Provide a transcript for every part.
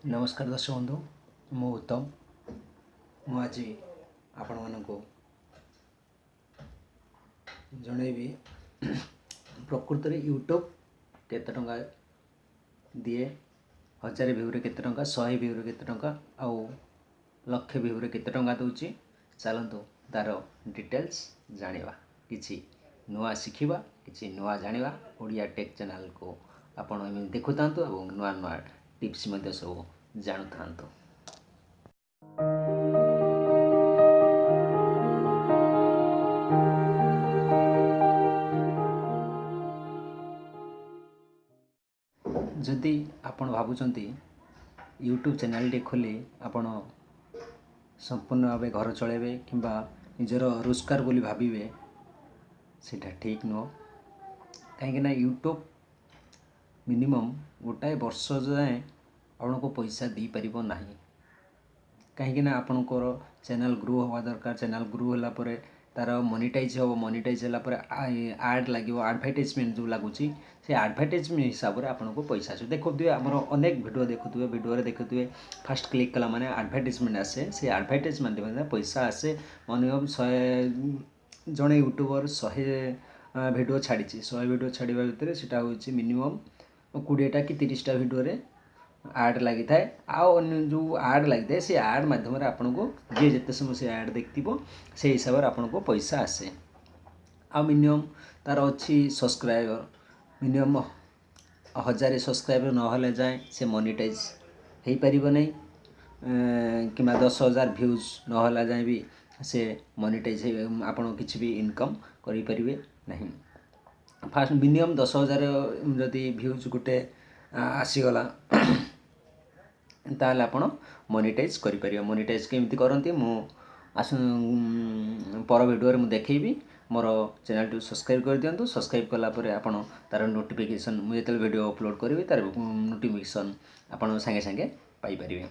नमस्कार दर्शक बंधु मु उत्तम मु आज आपण मानक जनइबी प्रकृत में यूट्यूब केते टंका दिए 1000 व्यू रे केते टंका 100 व्यू रे केते टंका आउ लक्ष व्यू रे केते टंका दउची चलंतु तार डिटेल्स जानिबा किछि नुआ शिखिबा किछि नुआ जानिबा ओडिया टेक चैनल को आपण एमि देखुतांतु एवं नुआ नुआ टिप्स मध्य सब जानू थांतु। जदि आपण भावुचंती यूट्यूब चैनल टे खोली आपण संपूर्ण भाव घर चलेबे किंबा निजर रोजगार बोली भाविबे सेटा ठीक नुह कहीं यूट्यूब मिनिमम गोटाए वर्ष जाए आपको पैसा दी पारिबो नाही कहीं आपणकर चैनल ग्रो हवा दरकार चैनल ग्रो होला परे तार मोनेटाइज हो मोनेटाइज होला परे आड लागिवो एडवर्टाइजमेंट जो लागुची से एडवर्टाइजमेंट हिसाब से आपको पैसा आसे देखुए आमर अनेक वीडियो देखुए फास्ट क्लिक कला माने एडवर्टाइजमेंट आसे से एडवर्टाइज माध्यम पैसा आसे मिनिमम 100 जड़े यूट्यूबर 100 वीडियो छाड़ी 100 वीडियो छाड़ा भितर से मिनिमम 20टा कि 30टा वीडियो रे आड लगी थाए आउ जो आड लगी थाए से आड माध्यम आपन को जी जिते समय से आड देखो से हिसाब से आपन को पैसा आसे आ मिनिमम तार अच्छी सब्सक्राइबर मिनिमम 1000 सब्सक्राइबर नहले जाए से मोनेटाइज हो पार नहीं कि 10,000 व्यूज नहला जाए भी से मोनेटाइज आपन किसी भी इनकम करें नहीं फास्ट मिनिमम 10,000 जदि व्यूज गोटे आसीगला ताल आपण मोनेटाइज करें मोनेटाइज केमती करती मु पर वीडियो मु देखी मोर चैनल टू सब्सक्राइब कर दिंतु सब्सक्राइब कलापर आपड़ तार नोटिफिकेशन मुझे वीडियो अपलोड करी तार नोटिफिकेशन आपड़ सांगे सांगे पाइपर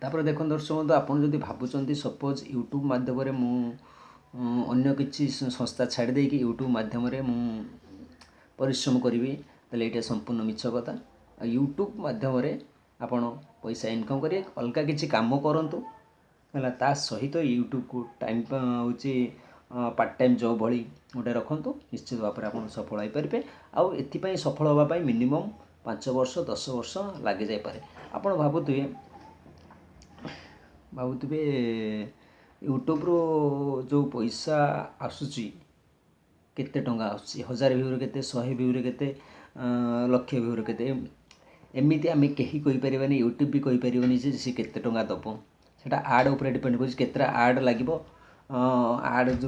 तापर देख दर्शक बंधु आपड़ जब भावुं सपोज यूट्यूब माध्यम अन्य किसी संस्था छाड़ी देकी यूट्यूब माध्यम परिश्रम करी तेल ये संपूर्ण मिछ कथा यूट्यूब माध्यम आपण पैसा इनकम करें अलग किसी काम करूँ है ता सहित यूट्यूब को टाइम हूँ पार्ट टाइम जॉब भली गोटे रखु निश्चित भाव में आप सफल हो पारे आउ एपाई सफल होगापाई मिनिमम 5 वर्ष 10 वर्ष लग जापे आप भावुवे यूट्यूब रो जो पैसा आसूची केते टंका आसूची 1000 व्यू रे केते 100 व्यू रे केते लक्ष व्यू रे केते एमती आम कहीं कहीपर यूट्यूब भी कहीपर सी केते टंका दब से आड उपर डिपेंड कर आड लगे आड जो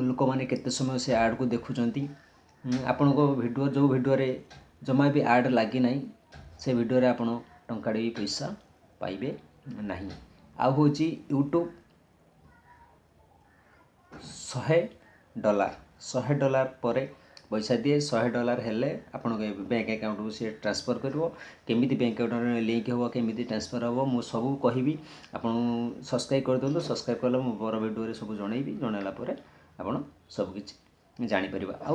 लोक मैंने केते समय से आड को देखुंट आपण भिडियो जो भिडियो जमा भी आड लगी ना से भिडियो आप टंकाटे भी पैसा पाइबे ना आ हूँ यूट्यूब $100 पर पैसा दिए $100 हेले आपण बैंक अकाउंट को सी ट्रांसफर करिवो केमिति बैंक अकाउंट लिंक हो केमिति ट्रांसफर हो मु सब कहिबी आपण सब्सक्राइब कर दियंतु सब्सक्राइब कले मु बर वीडियो रे सब जणैबी जणैला परे आपण सब किछि जानि परिबा आ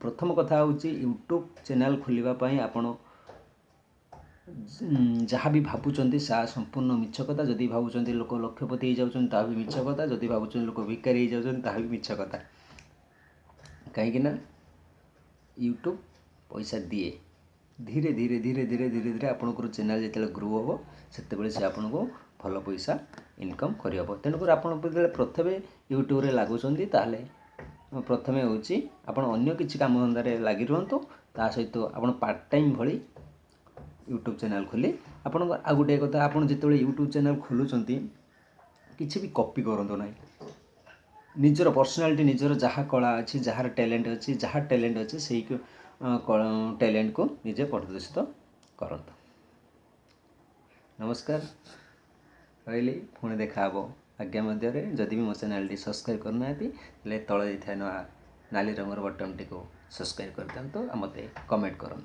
प्रथम कथा होची यूट्यूब चैनल खोलिबा पई आपण जहाँ भी भावुं सा संपूर्ण मिछ कथा जदि भावुं लोक लक्षपति हो जाऊँ ता भी मिछ कथा जदि भावुं लोक भिकारी हो जाऊँ ता भी मिछ कथा कहीं यूट्यूब पैसा दिए धीरे धीरे धीरे धीरे धीरे धीरे आपंकर चैनल जो ग्रो हम से से आपको भल पैसा इनकम करहब तेणुक आप प्रथम यूट्यूब रे लगुंट ताल प्रथम हूँ अन्य किसी काम धंदा लगी रुहतु ता सहित आप पार्ट टाइम भली यूट्यूब चैनल खोली आपण आ गोटे कथा आप जो यूट्यूब चैनल खोलुंट किसी भी कॉपी करूँ ना निजर पर्सनालिटी निजर जहाँ कला अच्छी जार टैलेंट अच्छी जहाँ टैलेंट अच्छे से टैलेंट को निजे प्रदर्शित करूँ। नमस्कार रही पुणी देखा आज्ञा मध्य जदि भी मो चैनल टी सब्सक्राइब करना तले तले नाली रंगर बटन टी को सब्सक्राइब कर दिखाँ मत कमेंट करूँ।